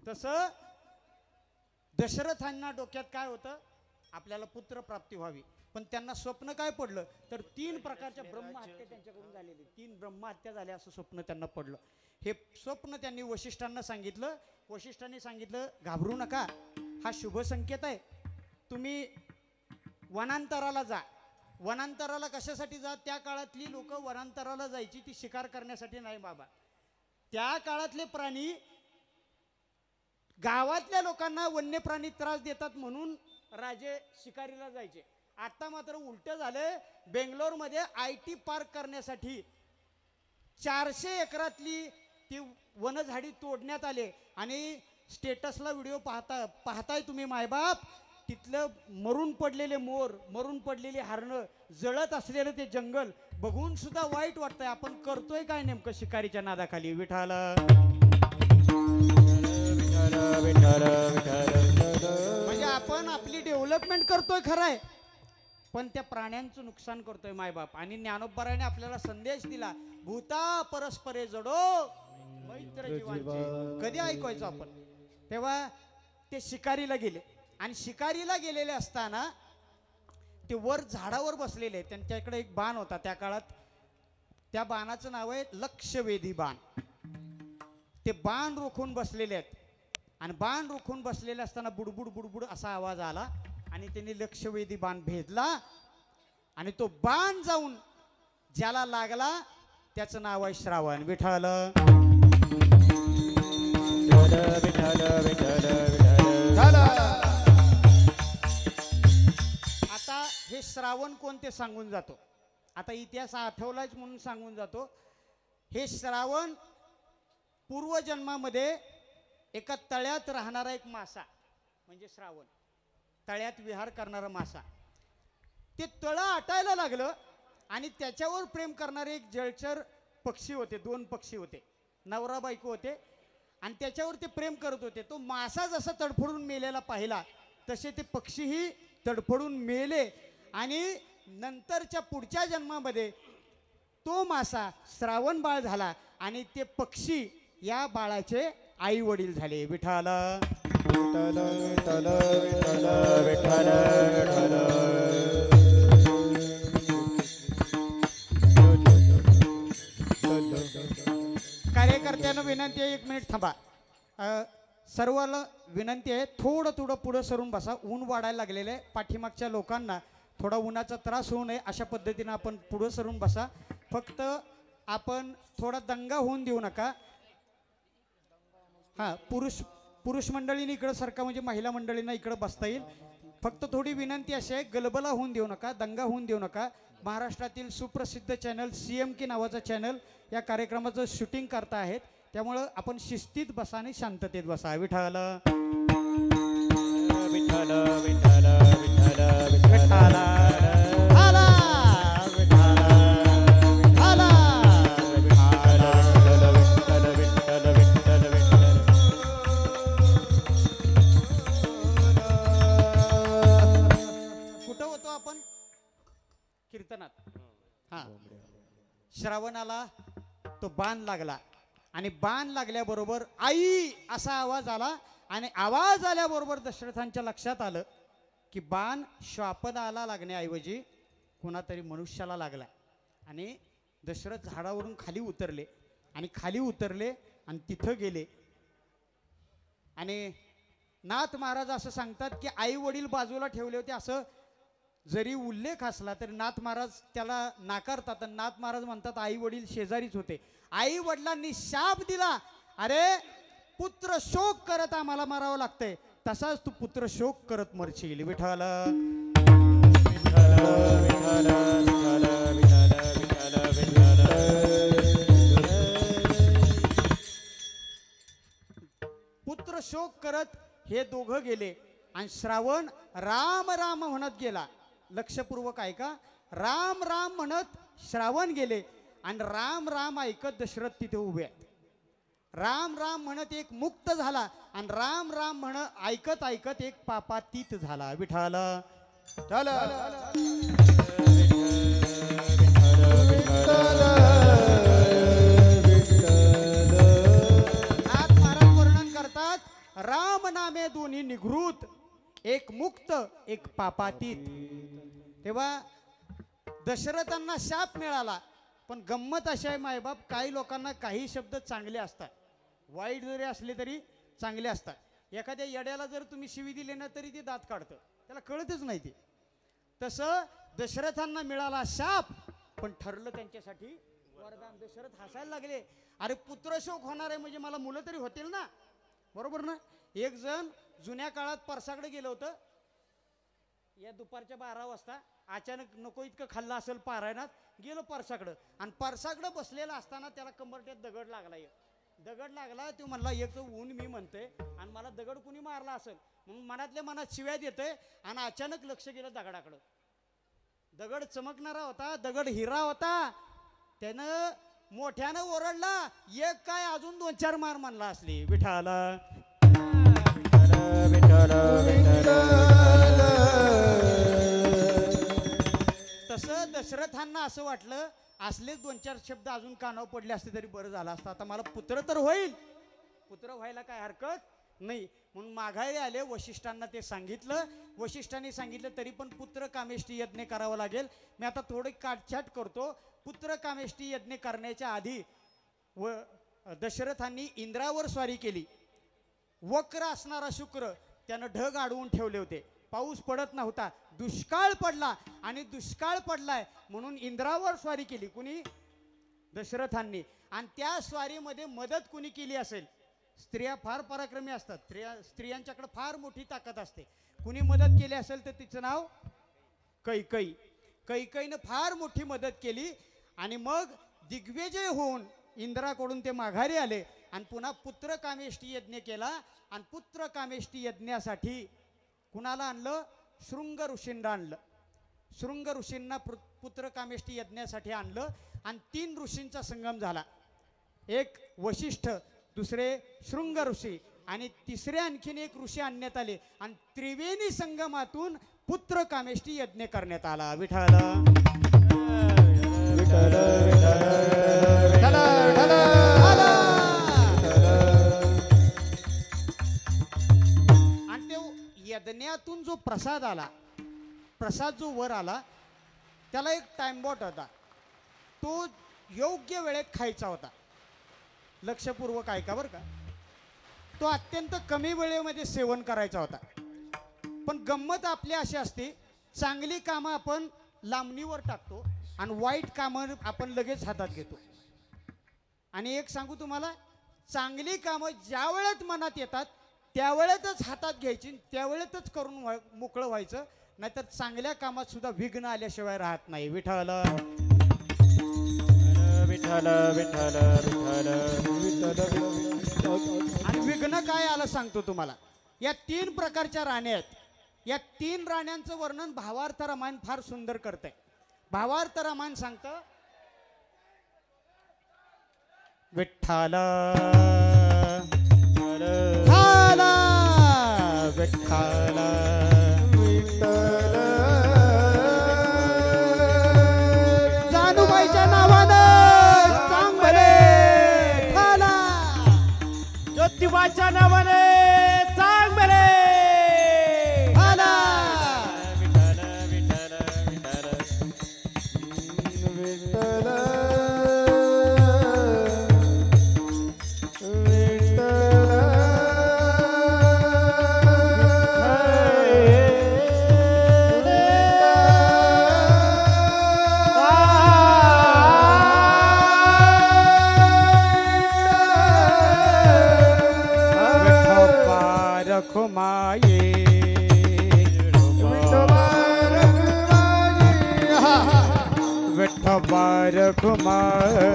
तसं दशरथांना डोक्यात काय होतं, आपल्याला पुत्र प्राप्ती व्हावी, पण त्यांना स्वप्न काय पडलं तर 3 प्रकारच्या ब्रह्महत्या त्यांच्याकडून झालेली, 3 ब्रह्महत्या झाल्या असं स्वप्न त्यांना पडलं. हे स्वप्न त्यांनी वशिष्ठांना सांगितलं. वशिष्ठांनी सांगितलं घाबरू नका, हा शुभ संकेत आहे, तुम्ही वनांतराला जा. वनांतराला कशासाठी जा? त्या काळातली लोक वनांतराला जायची ती शिकार करण्यासाठी नाही बाबा. त्या काळातले प्राणी गावातल्या लोकांना वन्य प्राणी त्रास देतात म्हणून राजे शिकारीला जायचे. आता मात्र उलट झाले, बेंगलोरमध्ये IT पार्क करण्यासाठी 400 एकरातली ती वनझाडी तोडण्यात आले आणि स्टेटसला व्हिडिओ पाहताय तुम्ही मायबाप, तिथलं मरून पडलेले मोर, मरून पडलेली हरणं, जळत असलेलं ते जंगल बघून सुद्धा वाईट वाटतंय. आपण करतोय काय नेमकं शिकारीच्या नादाखाली? विठाल म्हणजे आपण आपली डेव्हलपमेंट करतोय खरंय, पण त्या प्राण्यांचं नुकसान करतोय मायबाप. आणि ज्ञानोबरायाने आपल्याला संदेश दिला, भूता परस्परे जडो मैत्र जीवांचे. कधी ऐकायचो आपण? तेव्हा ते शिकारीला गेले आणि शिकारीला गेलेले असताना ते वर झाडावर बसलेले, त्यांच्याकडे एक बाण होता त्या काळात, त्या बाणाचं नाव आहे लक्षवेधी बाण. ते बाण रोखून बसलेले आहेत आणि बाण रोखून बसलेले असताना बुडबुड बुडबुड असा आवाज आला आणि त्यांनी लक्षवेधी बाण भेदला आणि तो बाण जाऊन ज्याला लागला त्याचं नाव आहे श्रावण. विठ्ठल आता हे श्रावण कोणते सांगून जातो, आता इतिहास आठवलाच म्हणून सांगून जातो. हे श्रावण पूर्वजन्मामध्ये एका तळ्यात राहणारा एक मासा म्हणजे श्रावण, तळ्यात विहार करणारा मासा. ते तळं आटायला लागलं आणि त्याच्यावर प्रेम करणारे एक जलचर पक्षी होते, 2 पक्षी होते, नवरा बायको होते आणि त्याच्यावर ते प्रेम करत होते. तो मासा जसा तडफडून मेलेला पाहिला तसे ते पक्षीही तडफडून मेले आणि नंतरच्या पुढच्या जन्मामध्ये तो मासा श्रावण बाळ झाला आणि ते पक्षी या बाळाचे आई वडील झाले. विठ्ठल कार्यकर्त्यांना विनंती आहे, 1 मिनिट थांबा. सर्वाला विनंती आहे, थोडं पुढं सरून बसा. ऊन वाढायला लागलेलं आहे, पाठीमागच्या लोकांना थोडा उन्हाचा त्रास होऊ नये अशा पद्धतीनं आपण पुढं सरून बसा. फक्त आपण थोडा दंगा होऊन देऊ नका. हां, पुरुष मंडळीने इकडं सरका म्हणजे महिला मंडळींना इकडं बसता येईल. फक्त थोडी विनंती अशी आहे, गलबला होऊन देऊ नका, दंगा होऊन देऊ नका. महाराष्ट्रातील सुप्रसिद्ध चॅनल CMK नावाचा चॅनल या कार्यक्रमाचं शूटिंग करता आहेत, त्यामुळं आपण शिस्तीत बसा आणि शांततेत बसा. विठ्ठल विठ्ठल विठ्ठल विठ्ठल विठ्ठल कीर्तनात. हा, श्रावणाला तो बाण लागला आणि बाण लागल्याबरोबर आई असा आवाज आला आणि आवाज आल्याबरोबर दशरथांच्या लक्षात आलं की बाण श्वापदाला लागण्याऐवजी कोणातरी मनुष्याला लागला. आणि दशरथ झाडावरून खाली उतरले आणि तिथं गेले आणि नाथ महाराज असं सांगतात की आई वडील बाजूला ठेवले होते. असं जरी उल्लेख असला तरी नाथ महाराज त्याला नाकारतात. नाथ महाराज म्हणतात आई वडील शेजारीच होते. आई वडिलांनी शाप दिला, अरे पुत्र शोक करत आम्हाला मरावं लागतंय, तसाच तू पुत्र शोक करत मरशील. विठ्ठल पुत्र शोक करत हे दोघं गेले आणि श्रावण राम राम म्हणत गेला. लक्षपूर्वक ऐका, राम राम म्हणत श्रावण गेले आणि राम राम ऐकत दशरथ तिथे उभे आहेत. राम राम म्हणत एक मुक्त झाला आणि राम राम म्हणत ऐकत ऐकत एक पापातीत झाला. विठ्ठल नाथ महाराज वर्णन करतात राम नामे दोन्ही निघृत, एक मुक्त एक पापातीत. तेव्हा दशरथांना शाप मिळाला, पण गंमत अशी आहे मायबाप, काही लोकांना काही शब्द चांगले असतात, वाईट जरी असले तरी चांगले असतात. एखाद्या येड्याला जर तुम्ही शिवी दिली ना तरी ते दात काढतं, त्याला कळतच नाही ते. तसं दशरथांना मिळाला शाप, पण ठरलं त्यांच्यासाठी वरदान. दशरथ हसायला लागले, अरे पुत्रशोक होणार आहे म्हणजे मला मुलं तरी होतील ना, बरोबर ना. एक जण जुन्या काळात परसाकडे गेलं होतं, या दुपारच्या 12 वाजता अचानक नको इतकं खाल्लं असेल पारायणात, गेलो परसाकडं, आणि परसाकडं बसलेला असताना त्याला कंबरट्यात दगड लागला. दगड लागला, तो म्हणला एक ऊन मी म्हणते आणि मला दगड कुणी मारला असेल म्हणून मनातल्या मनात शिव्या देतोय, आणि अचानक लक्ष गेलं दगडाकडं. दगड चमकणारा होता, दगड हिरा होता. त्यानं मोठ्यानं ओरडला, एक काय अजून 2-4 मार म्हणला असली, विठाला तसं दशरथांना असं वाटलं, असले 2-4 शब्द अजून कानावर पडले असते तरी बरं झालं असतं, आता मला पुत्र तर होईल, पुत्र व्हायला काय हरकत नाही. म्हणून माघारी आले, वशिष्ठांना ते सांगितलं. वशिष्ठांनी सांगितलं तरी पण पुत्र कामेष्टी यज्ञ करावं लागेल. मी आता थोडी काटछाट करतो. पुत्र कामेष्टी यज्ञ करण्याच्या आधी दशरथांनी इंद्रावर स्वारी केली. वक्र असणारा शुक्र त्यानं ढग अडवून ठेवले होते, पाऊस पडत नव्हता, दुष्काळ पडला, आणि दुष्काळ पडलाय म्हणून इंद्रावर स्वारी केली कुणी, दशरथांनी. आणि त्या स्वारीमध्ये मदत कुणी केली असेल, स्त्रिया फार पराक्रमी असतात, स्त्रियांच्याकडे फार मोठी ताकद असते. कुणी मदत केली असेल तर तिचं नाव कैकई. कैकईनं फार मोठी मदत केली, आणि मग दिग्विजय होऊन इंद्राकडून ते माघारी आले, आणि पुन्हा पुत्र कामेष्टी यज्ञ केला. आणि पुत्र कामेष्टी यज्ञासाठी कुणाला आणलं, शृंग ऋषींना आणलं. शृंग ऋषींना पुत्र कामेष्टी यज्ञासाठी आणलं, आणि 3 ऋषींचा संगम झाला. एक वशिष्ठ, दुसरे शृंग ऋषी, आणि तिसरे आणखीन एक ऋषी आणण्यात आले, आणि त्रिवेणी संगमातून पुत्र कामेष्टी यज्ञ करण्यात आला. विठाला आणि ते यज्ञातून जो प्रसाद आला, प्रसाद जो वर आला, त्याला एक टाइमबॉट होता, तो योग्य वेळेत खायचा होता. लक्षपूर्वक ऐका बरं का, तो अत्यंत कमी वेळेमध्ये सेवन करायचा होता. पण गंमत आपली अशी असते, चांगली कामं आपण लांबणीवर टाकतो आणि वाईट कामं आपण लगेच हातात घेतो. आणि एक सांगू तुम्हाला, चांगली कामं ज्या वेळेत मनात येतात त्यावेळेतच हातात घ्यायची, त्यावेळेतच करून मोकळं व्हायचं, नाहीतर चांगल्या कामात सुद्धा विघ्न आल्याशिवाय राहत नाही. विठ्ठल विठ्ठल विठ्ठल विठ्ठल. आणि विघ्न काय आलं सांगतो तुम्हाला. या 3 प्रकारच्या राण्या आहेत. या 3 राण्यांचं वर्णन भावार्थ रामायण फार सुंदर करतंय. भावार्थ रामायण सांगतं, विठ्ठल विठ्ठल विठ्ठल, जानूबाईच्या नावानं चांगले ठाला, ज्योतिबाच्या नावाने चांगले ठाला. विठ्ठल विठ्ठल विठ्ठल विठ्ठल विठ्ठल बारख माये